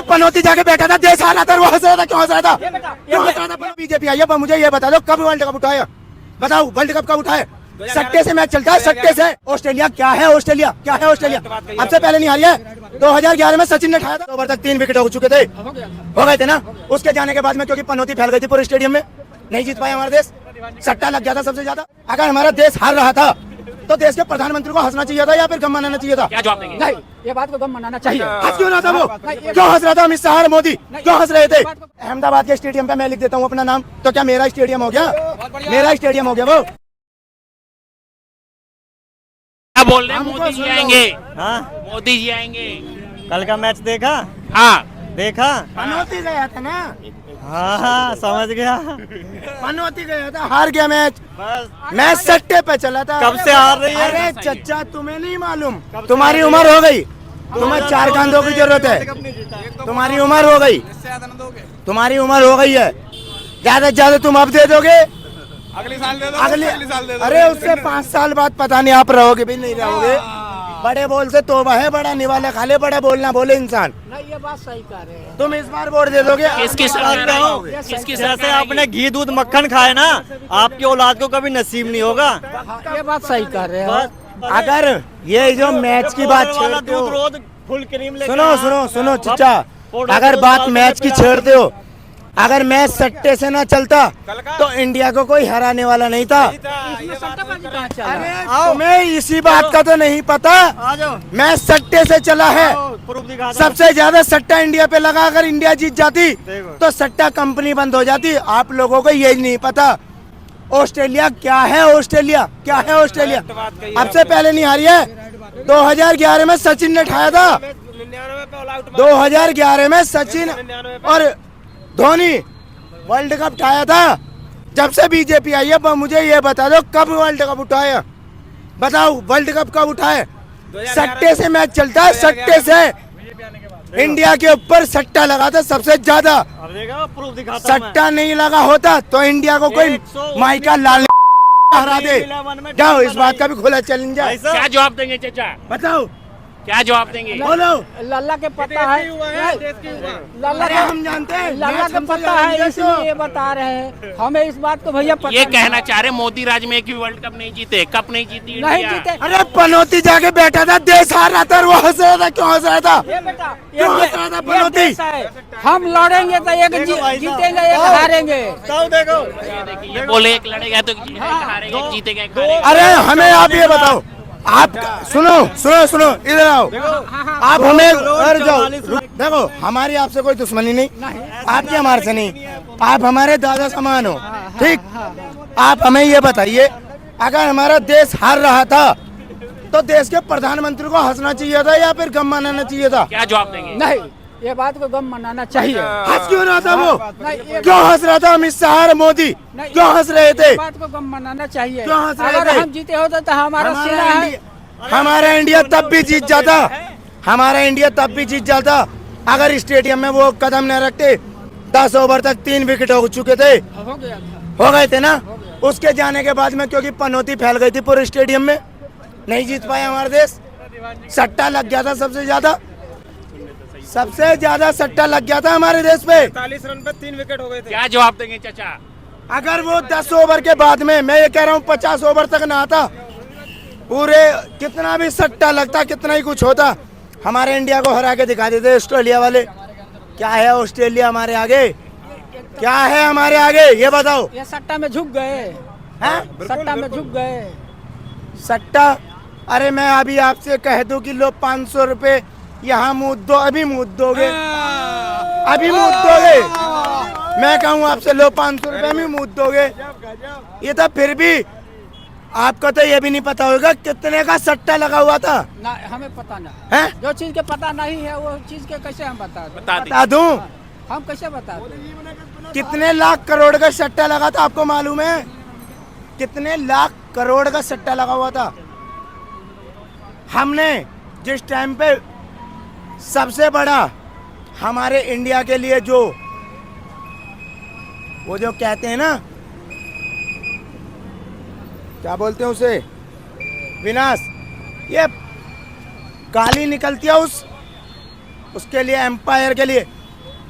पनौती जाके बैठा था, देश हारा था, वो हंस रहा था, क्यों हंस रहा था? क्यों हंस रहा था? बीजेपी आई है, मुझे ये बता दो कब वर्ल्ड कप उठाया? बताओ वर्ल्ड कप कब उठाए? सट्टे से मैच चलता है, सट्टे से। ऑस्ट्रेलिया क्या है? ऑस्ट्रेलिया क्या है? ऑस्ट्रेलिया अब से पहले नहीं हारी है। 2011 में सचिन ने उठाया था, ओवर तक 3 विकेट हो चुके थे, हो गए थे ना। उसके जाने के बाद में क्योंकि पनौती फैल गई थी पूरे स्टेडियम में, नहीं जीत पाया हमारा देश, सट्टा लग गया था सबसे ज्यादा। अगर हमारा देश हार रहा था तो देश के प्रधानमंत्री को हंसना चाहिए था या फिर गम मनाना चाहिए था? क्या जवाब देंगे? नहीं, ये बात को गम मनाना चाहिए। हंस क्यों रहा था वो? क्यों हंस रहा था? अमित शाह और मोदी क्यों हंस रहे थे? अहमदाबाद के स्टेडियम पे मैं लिख देता हूँ अपना नाम, तो क्या मेरा स्टेडियम हो गया? मेरा स्टेडियम हो गया वो। क्या बोल रहे हैं? मोदी जी आएंगे। हाँ, मोदी जी आएंगे। कल का मैच देखा? हाँ देखा? पनौती गया था ना। हाँ हाँ, समझ गया। पनौती गया था, हार गया मैच। बस मैच सट्टे पे चला था। कब से हार रही है? अरे चचा तुम्हें नहीं मालूम, तुम्हारी उम्र हो गई, तुम्हें 4 कांधों की जरूरत है। तुम्हारी उम्र हो गई, तुम्हारी उम्र हो गई है, ज्यादा से ज्यादा तुम अब दे दोगे, अगले साल दे दो, अगले साल दे दो। अरे उससे 5 साल बाद पता नहीं आप रहोगे भी नहीं रहोगे। बड़े बोल से तोबा है, बड़ा निवाला खा ले, बड़ा बोलना बोले इंसान। नहीं, ये बात सही कह रहे हैं। तुम इस बार वोट दे दोगे? किसकी सरकार आएगी? किसकी जैसे सरकार आपने घी दूध मक्खन खाए ना, आपकी औलाद को कभी नसीब नहीं होगा। ये बात सही कह रहे हैं। बस अगर ये जो मैच की बात वाला छेड़ते हो, दूध रोज फुल क्रीम लेके सुनो सुनो सुनो चचा, पाउडर अगर को बात डाल मैच के की छेड़ते हो, अगर मैच सट्टे से ना चलता तो इंडिया को कोई हराने वाला नहीं था। इसमें सट्टाबाजी कहाँ चल रहा अरे है? तुम्हें इसी बात का तो नहीं पता, आ जाओ, मैच सट्टे से चला है। प्रूफ दिखा दो। सबसे ज्यादा सट्टा इंडिया पे लगा, अगर इंडिया जीत जाती देखो। तो सट्टा कंपनी बंद हो जाती। आप लोगों को ये नहीं पता ऑस्ट्रेलिया क्या है? ऑस्ट्रेलिया क्या है? ऑस्ट्रेलिया अब से पहले नहीं हारी है। 2011 में सचिन ने उठाया था, 2011 में सचिन और धोनी वर्ल्ड कप उठाया था। जब से बीजेपी आई है, मुझे ये बता दो कब वर्ल्ड कप उठाया? बताओ वर्ल्ड कप कब उठाए? सट्टे से मैच चलता है, सट्टे से। इंडिया के ऊपर सट्टा लगा था सबसे ज्यादा। अब देखो, प्रूफ दिखाता हूं मैं। सट्टा नहीं लगा होता तो इंडिया को कोई 119 माइका लाल हरा दे। 11 में जाओ, इस बात का भी खुला चैलेंज है। भाई साहब, क्या जवाब देंगे चाचा? बताओ क्या जवाब देंगे? बोलो। लल्ला के पता है, लल्ला अरे के हम जानते हैं, लल्ला मैच के हमसे पता है, ज्यादा इसलिए ये बता रहे हैं। हमें इस बात को भैया पता ये नहीं कहना है। चाह रहे मोदी राज में कि वर्ल्ड कप नहीं जीते, कप नहीं जीती नहीं इंडिया। जीते। अरे पनौती जाके बैठा था, देश हार रहा था, वो हंस रहा था, क्यों हंस रहा था? ये बेटा, क्यों हंस रहा था ये पनौती? देश है। हम लड़ेंगे तो एक जीतेंगे, एक हारेंगे। बताओ, देखो ये बोले एक लड़ेगा तो एक हारेगा, एक जीतेगा एक हारेगा। अरे हमें आप ये बताओ, आप सुनो सुनो सुनो, इधर आओ। आप हमें घर जाओ, देखो हमारी आपसे कोई दुश्मनी नहीं, आपकी हमारे से नहीं, आप हमारे दादा समान हो, ठीक? आप हमें ये बताइए, अगर हमारा देश हार रहा था तो देश के प्रधानमंत्री को हंसना चाहिए था या फिर गम मनाना चाहिए था? क्या जवाब देंगे? नहीं, ये बात को गम मनाना चाहिए। हंस क्यों रहा था वो? नहीं, ये क्यों हंस रहा था? अमित शाह और मोदी नहीं, क्यों हंस रहे थे? ये बात को गम मनाना चाहिए। क्यों हंस रहे अगर थे? हम जीते होते तो हमारा सीना है। हमारा इंडिया तब भी जीत जाता, हमारा इंडिया तब भी जीत जाता अगर स्टेडियम में वो कदम न रखते। 10 ओवर तक 3 विकेट हो चुके थे, हो गया था। हो गए थे ना। उसके जाने के बाद में क्योंकि पनौती फैल गई थी पूरे स्टेडियम में, नहीं जीत पाया हमारा देश, सट्टा लग गया था सबसे ज्यादा, सबसे ज्यादा सट्टा लग गया था हमारे देश पे। 40 रन पे 3 विकेट हो गए थे। क्या जवाब देंगे चाचा? अगर वो 10 ओवर के बाद में, मैं ये कह रहा हूँ 50 ओवर तक ना आता, पूरे कितना भी सट्टा लगता, कितना ही कुछ होता, हमारे इंडिया को हरा के दिखा देते ऑस्ट्रेलिया वाले। क्या है ऑस्ट्रेलिया हमारे आगे? क्या है हमारे आगे? ये बताओ। ये सट्टा में झुक गए हैं? सट्टा में झुक गए। सट्टा? अरे मैं अभी आपसे कह दूं कि लो 500 रुपए यहाँ मूद दो, अभी मूद दोगे? अभी मूद दोगे? मैं कहूँ आपसे लो 500 रुपए में मूद दोगे? ये तो फिर भी आपको तो ये भी नहीं पता होगा कितने का सट्टा लगा हुआ था। ना, हमें पता ना हैं? जो चीज के पता नहीं है वो चीज के कैसे हम बता दें? बता बता दूं हम कैसे बता दें? कितने लाख करोड़ का सट्टा लगा था, आपको मालूम है? कितने लाख करोड़ का सट्टा लगा हुआ था। हमने जिस टाइम पे सबसे बड़ा हमारे इंडिया के लिए जो वो जो कहते हैं ना, क्या बोलते हैं उसे, विनाश, ये गाली निकलती है उसके लिए एम्पायर के लिए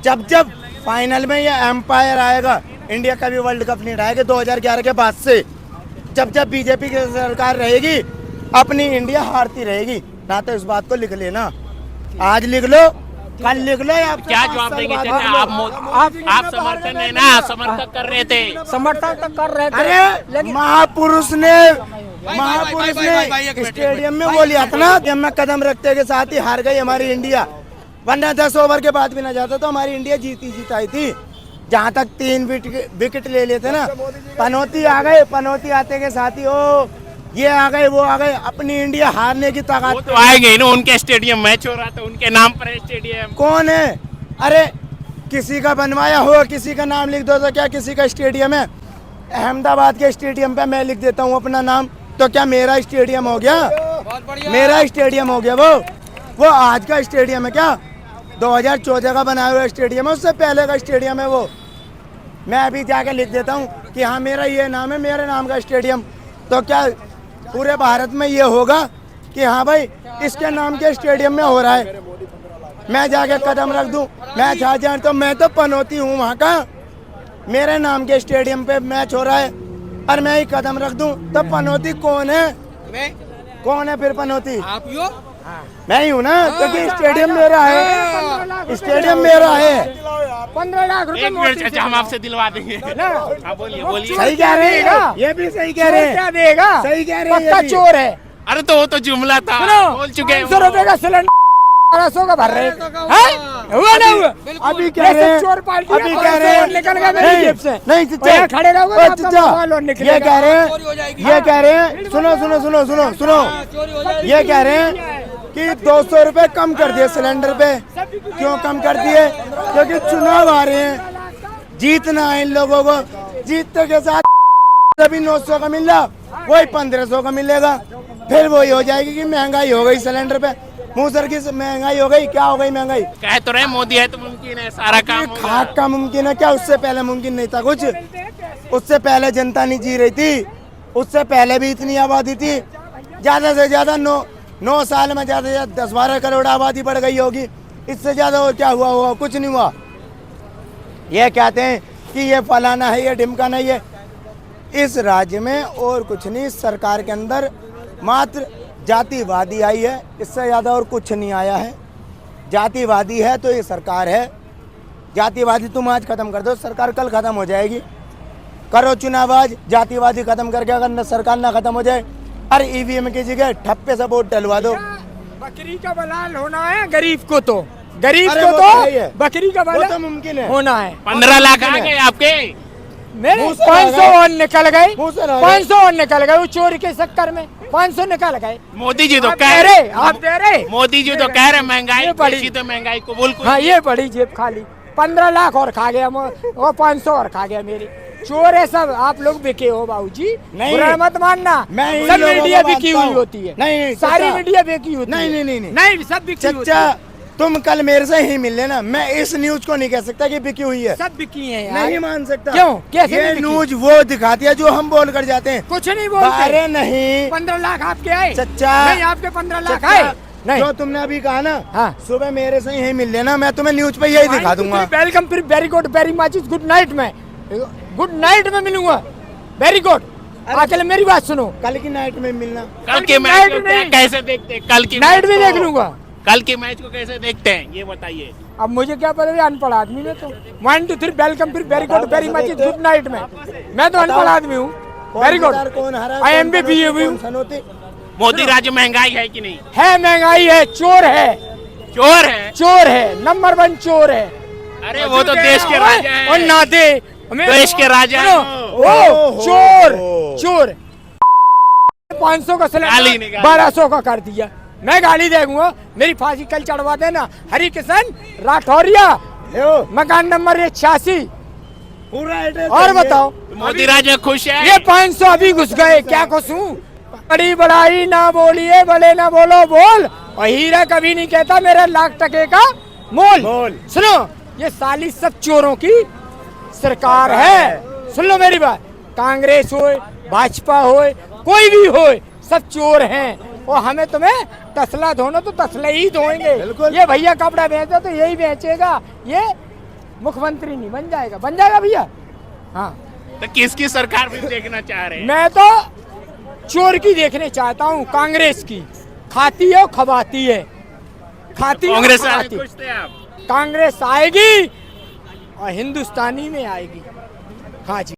जब जब फाइनल में ये एम्पायर आएगा, इंडिया कभी वर्ल्ड कप नहीं उठाएगी 2011 के बाद से। जब जब बीजेपी की सरकार रहेगी अपनी इंडिया हारती रहेगी। ना तो इस बात को लिख लेना, आज लिख लो, कल लिख लो। आप क्या जवाब देंगे चाचा? आप समर्थन है ना, समर्थन कर रहे थे, समर्थन तो कर रहे थे। अरे महापुरुष ने स्टेडियम में वो लिया था ना कि हम कदम रखते के साथ ही हार गई हमारी इंडिया, वरना 10 ओवर के बाद भी ना जाता तो हमारी इंडिया जीताई थी। जहाँ तक 3 विकेट ले लेते ना, पनौती आ गए, पनौती आते के साथ ही ओ ये आ गए वो आ गए, अपनी इंडिया हारने की ताकत तो आएंगे ना। उनके स्टेडियम मैच हो रहा था, उनके नाम पर है स्टेडियम। कौन है? अरे किसी का बनवाया हो, किसी का नाम लिख दो तो क्या किसी का स्टेडियम है? अहमदाबाद के स्टेडियम पे मैं लिख देता हूँ अपना नाम, तो क्या मेरा स्टेडियम हो गया? मेरा स्टेडियम हो गया वो आज का स्टेडियम है क्या? 2014 का बनाया हुआ स्टेडियम है, उससे पहले का स्टेडियम है वो। मैं अभी जाके लिख देता हूँ कि हाँ मेरा ये नाम है, मेरे नाम का स्टेडियम। तो क्या पूरे भारत में ये होगा कि हाँ भाई इसके नाम के स्टेडियम में हो रहा है? मैं जाके कदम रख दूं, मैच आ जाए तो मैं तो पनौती हूँ वहाँ का, मेरे नाम के स्टेडियम पे मैच हो रहा है और मैं ही कदम रख दूं तो पनौती कौन है? कौन है फिर पनौती? आप ही हो? मैं ही हूँ ना, क्योंकि स्टेडियम मेरा है, स्टेडियम मेरा है। 15 लाख रुपए एक मिनट चाचा, हम आपसे दिलवा देंगे। आप बोलिए। सही कह रहे हैं, ये भी सही कह रहे हैं। क्या देगा? सही कह रहे हैं, पक्का ये भी। चोर है। अरे तो वो तो जुमला था, बोल चुके हैं। 500 रुपए का सिलेंडर 1200 का भर रहे हैं? हुआ ना हुआ? अभी कह रहे हैं, चोर पार्टी अभी कह रहे हैं, निकल गया मेरी जेब से। नहीं यहाँ खड़े रहोगे तो आपका चाचा, मोबाइल और निकलेगा। ये कह रहे हैं, सुनो, ये कह रहे हैं कि 200 रुपए कम कर दिए सिलेंडर पे। क्यों कम कर दिए? क्योंकि चुनाव आ रहे हैं, जीतना है इन लोगों को। जीतने के साथ अभी 900 का मिल रहा, वही 1500 का मिलेगा। फिर वही हो जाएगी कि महंगाई हो गई सिलेंडर पे। मुँह सर की महंगाई हो गई, क्या हो गई महंगाई? कह तो रहे मोदी है तो मुमकिन है, सारा काम होगा। खाक का मुमकिन है क्या? उससे पहले मुमकिन नहीं था कुछ। उससे पहले जनता नहीं जी रही थी, उससे पहले भी इतनी आबादी थी। ज्यादा से ज्यादा 9 साल में ज्यादा से ज्यादा 10-12 करोड़ आबादी बढ़ गई होगी। इससे ज्यादा और क्या हुआ? कुछ नहीं हुआ। ये कहते हैं कि ये फलाना है, ये ढिमकाना है। इस राज्य में और कुछ नहीं, सरकार के अंदर मात्र जातिवादी आई है, इससे ज़्यादा और कुछ नहीं आया है। जातिवादी है तो ये सरकार है। जातिवादी तुम आज खत्म कर दो, सरकार कल खत्म हो जाएगी। करो चुनाव आज, जातिवादी खत्म करके अगर सरकार ना खत्म हो जाए, अरे ईवीएम की जगह ठप्पे से वोट डलवा दो। बकरी का बलाल होना है गरीब को, तो गरीब अरे को वो तो तो है ही है। बकरी का वो बलाल तो मुमकिन है। होना है। 15 लाख आ गए आपके। मेरे मुँह से 500 रह और निकल गए, मुँह से रह 500 और निकल गए वो चोरी के चक्कर में। 500 निकल गए। मोदी जी तो आप कह दे रहे, रहे, आप दे रहे। मोदी जी तो कह रहे महंगाई ये बड़ी- बढ़ी, तो महंगाई कबूल को। हाँ ये बड़ी जेब खाली। 15 लाख और खा गया और 500 और खा गया मेरी। चोर है सब, आप लोग बिके हो बाबूजी, नहीं। बुरा मत मानना। मैं इन सब लोगों को मीडिया बिकी मानता हुई हूँ। होती है। नहीं, सारी चाचा। मीडिया बिकी होती नहीं, है। नहीं, नहीं। नहीं सब बिकी होती चाचा है। तुम कल मेरे से ही मिल लेना, मैं इस न्यूज को नहीं कह सकता कि बिकी हुई है। सब बिकी है यार। नहीं मान सकता। क्यों? कैसे ये नहीं बिकी? न्यूज वो दिखाती है जो हम बोल कर जाते हैं। कुछ नहीं बोलते। अरे नहीं 15 लाख आपके आए? चच्चा। नहीं आपके 15 लाख चच्चा, आए? नहीं। जो तुमने अभी कहा ना, हाँ। सुबह मेरे से ही मिल लेना, मैं तुम्हें न्यूज पे यही दिखा दूंगा। वेलकम, फिर very good, very much, good night में, गुड नाइट में मिलूंगा। Very good. आके मेरी बात सुनो, कल की नाइट में मिलना। कल के मैच को कैसे देखते हैं? कल की नाइट में मैच देख को- लूंगा। कल के मैच को कैसे देखते हैं ये बताइए। अब मुझे क्या पता, अनपढ़ आदमी में तो 1 2 3 वेलकम, फिर very good, very much, good night में। मैं तो अनपढ़ आदमी हूँ। Very good. कौन हरा? आई एम बी हूँ। मोदी राज्य महंगाई है कि नहीं? है, महंगाई है, चोर है, चोर है। चोर है, नंबर 1 चोर है। अरे वो तो देश के राजा हैं। और ना दे देश के राजा हैं वो। ओ चोर, चोर। 500 का गाली सिलेंडर निकाली। 1200 का कर दिया। मैं गाली देगा, मेरी फांसी कल चढ़वा देना। हरि किशन राठौरिया, मकान नंबर 86। पूरा एड्रेस और बताओ, मोदी राज्य खुश है? ये 500 अभी घुस गए, क्या खुश हूँ? बड़ी बड़ाई ना बोलिए, भले ना बोलो बोल, और हीरा कभी नहीं कहता मेरा लाख टके का मोल। सुनो, ये साली सब चोरों की सरकार है। सुन लो मेरी बात, कांग्रेस हो, भाजपा हो, कोई भी हो, सब चोर हैं। और हमें तुम्हें तसला धोना तो तसला ही धोएंगे। बिल्कुल। ये भैया कपड़ा बेचे तो यही बेचेगा, ये मुख्यमंत्री नहीं बन जाएगा भैया। हाँ, तो किसकी सरकार भी देखना चाह रहे हैं? मैं तो चोर की देखने चाहता हूँ, कांग्रेस की। खाती है और खवाती है, खाती है और कांग्रेस से खवाती। खुश थे आप? कांग्रेस आएगी और हिंदुस्तानी में आएगी। हाँ जी।